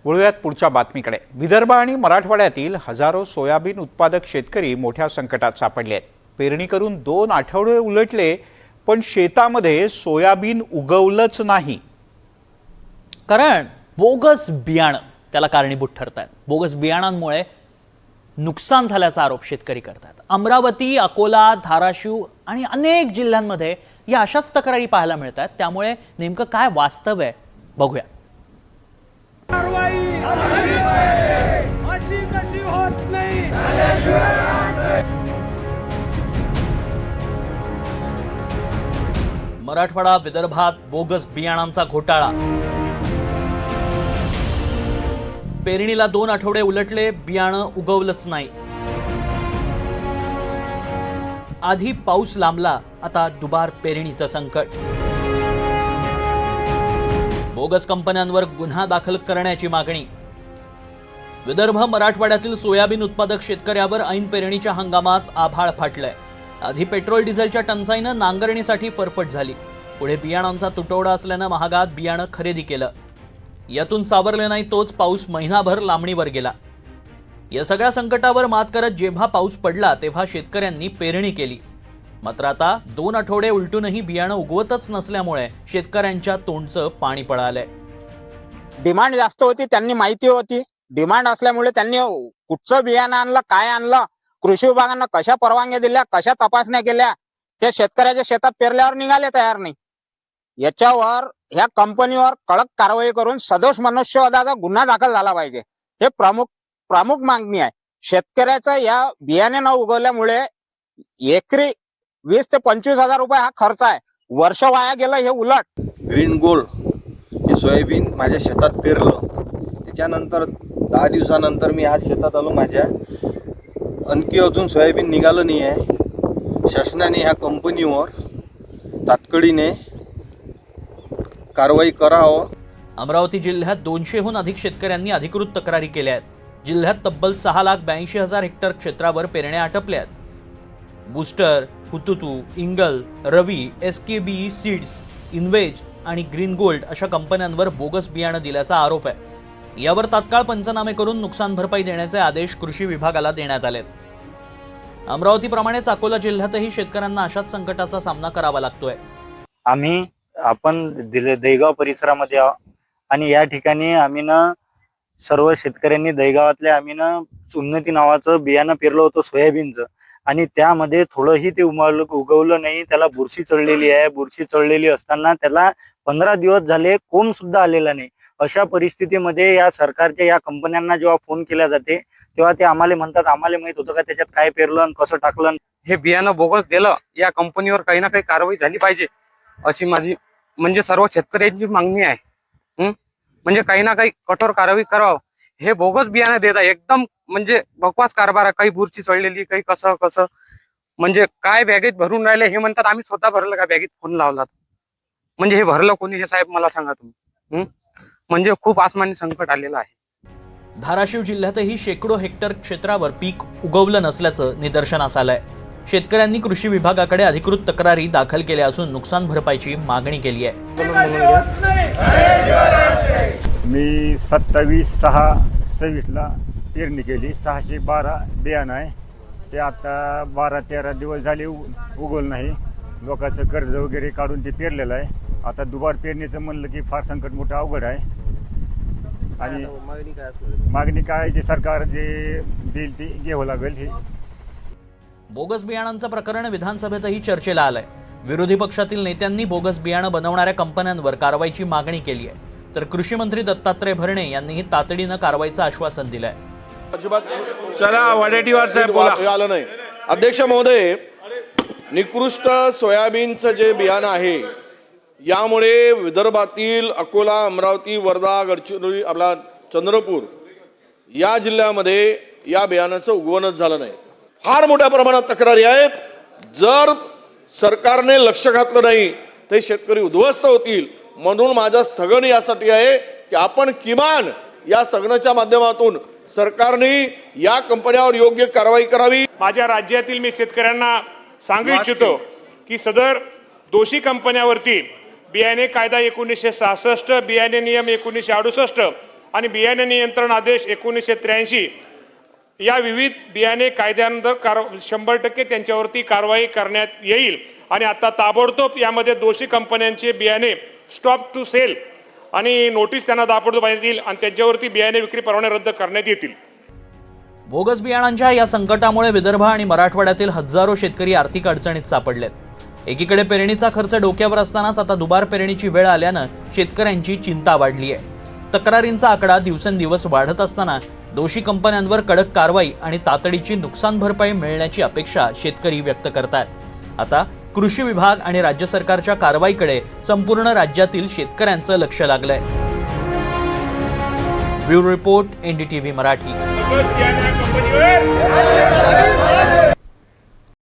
वळूयात पुढच्या बातमीकडे। विदर्भ आणि मराठवाड्यातील हजारो सोयाबीन उत्पादक शेतकरी मोठ्या संकटात सापडले आहेत। पेरणी करून 2 आठवडे उलटले पण शेतामध्ये सोयाबीन उगवलंच नाही। कारण बोगस बियाणं त्याला कारणीभूत ठरतात। बोगस बियाणांमुळे नुकसान झाल्याचा आरोप शेतकरी करतात। अमरावती, अकोला, धाराशिव आणि अनेक जिल्ह्यांमध्ये या अशाच तक्रारी पाहायला मिळतात। त्यामुळे नेमकं काय वास्तव आहे बघूया। मराठवाडा, विदर्भात बोगस बियाणांचा घोटाळा। पेरणीला 2 आठवडे उलटले, बियाणं उगवलंच नाही। आधी पाऊस लांबला, आता दुबार पेरणीचं संकट। बोगस कंपन्यांवर गुन्हा दाखल करण्याची मागणी। विदर्भ, मराठवाड्यातील सोयाबीन उत्पादक शेतकऱ्यावर ऐन पेरणीच्या हंगामात आभाळ फाटलंय। आधी पेट्रोल डिझेलच्या टंचाईनं नांगरणीसाठी फरफट झाली। पुढे बियाणांचा तुटवडा असल्यानं महागात बियाणं खरेदी केलं। यातून सावरले नाही तोच पाऊस महिनाभर लांबणीवर गेला। या सगळ्या संकटावर मात करत जेव्हा पाऊस पडला तेव्हा शेतकऱ्यांनी पेरणी केली। मात्र आता 2 आठवडे उलटूनही बियाणं उगवतच नसल्यामुळे शेतकऱ्यांच्या तोंडचं पाणी पळालंय। डिमांड जास्त होती, त्यांनी माहिती होती। डिमांड असल्यामुळे त्यांनी कुठचं बियाणं आणलं, काय आणलं, कृषी विभागानं कशा परवानग्या दिल्या, कशा तपासण्या केल्या, ते शेतकऱ्याच्या शेतात पेरल्यावर निघाले तयार नाही। याच्यावर ह्या कंपनीवर कडक कारवाई करून सदोष मनुष्यवधाचा गुन्हा दाखल झाला पाहिजे। हे प्रमुख मागणी आहे। शेतकऱ्याचा या बियाणे न उगवल्यामुळे एकरी 20 ते 25 हजार रुपये हा खर्च आहे। वर्ष वाया गेलं हे उलट। ग्रीन गोल्ड हे सोयाबीन माझ्या शेतात पेरलं, त्याच्यानंतर 10 दिवसानंतर मी आज शेतात आलो। माझ्या आणखी अजून सोयाबीन निघालं नाही आहे। शासनाने ह्या कंपनीवर तातडीने कारवाई करावं। अमरावती जिल्ह्यात 200हून अधिक शेतकऱ्यांनी अधिकृत तक्रारी केल्या आहेत। जिल्ह्यात तब्बल 6,82,000 हेक्टर क्षेत्रावर पेरण्या आटपल्या आहेत। बूस्टर, हुतुतू, इंगल, रवी, एसकेबी सीड्स, इन्वेज आणि ग्रीन गोल्ड अशा कंपन्यांवर बोगस बियाणं दिल्याचा आरोप आहे। यावर तात्काळ पंचनामे करून नुकसान भरपाई देण्याचे आदेश कृषी विभागाला देण्यात आलेत। अमरावतीप्रमाणेच अकोला जिल्ह्यातही शेतकऱ्यांना अशाच संकटाचा सामना करावा लागतोय। आपण दैगाव परिसरामध्ये आणि या ठिकाणी आम्ही सर्व शेतकऱ्यांनी दैगावातल्या आम्ही उन्नती नावाचं बियाणं पेरलं होतं सोयाबीनचं, आणि त्यामध्ये थोडंही ते उगवलं नाही। त्याला बुरशी चढलेली आहे। बुरशी चढलेली असताना त्याला 15 दिवस झाले कोंब सुद्धा आलेला नाही। अशा परिस्थितीमध्ये या सरकारच्या या कंपन्यांना जेव्हा फोन केला जाते तेव्हा ते आम्हाला म्हणतात, आम्हाला माहित होतं का त्याच्यात काय पेरलं आणि कसं टाकलं। हे बियाणं बोगस दिलं, या कंपनीवर काही ना काही कारवाई झाली पाहिजे अशी माझी म्हणजे सर्व शेतकऱ्यांची मागणी आहे। म्हणजे काही ना काही कठोर कारवाई करावं। हे बोगस बियाणं देतात, एकदम म्हणजे बकवास कारभार आहे। काही बुरशी चढलेली, काही कसं म्हणजे काय बॅगेत भरून राहिले हे म्हणतात। आम्ही स्वतः भरलं का बॅगेत फोन लावला, म्हणजे हे भरलं कोणी हे साहेब मला सांगा तुम्ही। म्हणजे खूप आसमानी संकट आलेलं आहे। धाराशिव जिल्ह्यातही शेकडो हेक्टर क्षेत्रावर पीक उगवलं नसल्याचं निदर्शनास आलंय। शेतकऱ्यांनी कृषी विभागाकडे अधिकृत तक्रारी दाखल केल्या असून नुकसान भरपाईची मागणी केली आहे। मी 27/6/26ला पेरणी केली। 612 बियाणं आहे। ते आता 12-13 दिवस झाले उगवलं नाही। लोकांचं कर्ज वगैरे काढून ते पेरलेलं आहे। आता दुबार पेरणीचं म्हणलं की फार संकट मोठं अवघड आहे। आणि मागणी काय, जे सरकार जे देईल ते घ्यावं लागेल। हे बोगस बियाणांचं प्रकरण विधानसभेतही चर्चेला आलंय। विरोधी पक्षातील नेत्यांनी बोगस बियाणं बनवणाऱ्या कंपन्यांवर कारवाईची मागणी केली आहे, तर कृषी मंत्री दत्तात्रय भरणे यांनीही तातडीनं कारवाईचं आश्वासन दिलंय। चला वडेट्टीवार साहेब बोला। आलं नाही। अध्यक्ष महोदय, निकृष्ट सोयाबीनचं जे बियाणं आहे यामुळे विदर्भातील अकोला, अमरावती, वर्धा, गडचिरोली, आपला चंद्रपूर या जिल्ह्यामध्ये या बियाणाचं उगवणच झालं नाही। फार मोठ्या प्रमाणात तक्रारी आहेत। जर सरकारने लक्ष घातलं नाही तर शेतकरी उद्ध्वस्त होतील। म्हणून माझं स्थगन यासाठी आहे की आपण किमान या स्थगनाच्या माध्यमातून सरकारने या कंपन्यांवर योग्य कारवाई करावी। माझ्या राज्यातील मी शेतकऱ्यांना सांगू इच्छितो की सदर दोषी कंपन्यांवरती बियाणे कायदा 1966, बियाणे नियम 1968 आणि बियाणे नियंत्रण आदेश 1983 या विविध बियाणे कायद्यानंतर 100% त्यांच्यावरती कारवाई करण्यात येईल आणि आता ताबडतोब यामध्ये दोषी कंपन्यांचे बियाणे स्टॉप टू सेल आणि नोटीस त्यांना ताबडतोब देण्यात येईल आणि त्यांच्यावरती बियाणे विक्री परवाने रद्द करण्यात येतील. बोगस बियाणांच्या या संकटामुळे विदर्भ आणि मराठवाड्यातील हजारो शेतकरी आर्थिक अडचणीत सापडलेत. एकीकडे पेरणीचा खर्च डोक्यावर असतानाच आता दुबार पेरणीची वेळ आल्यानं शेतकऱ्यांची चिंता वाढली आहे. तक्रारींचा आकडा दिवसेंदिवस वाढत असताना दोषी कंपन्यांवर कडक कारवाई आणि तातडीची नुकसान भरपाई मिळण्याची अपेक्षा शेतकरी व्यक्त करतात. आता कृषी विभाग आणि राज्य सरकारच्या कारवाईकडे संपूर्ण राज्यातील शेतकऱ्यांचं लक्ष लागलंय. Bureau report, NDTV Marathi. कंपनीवर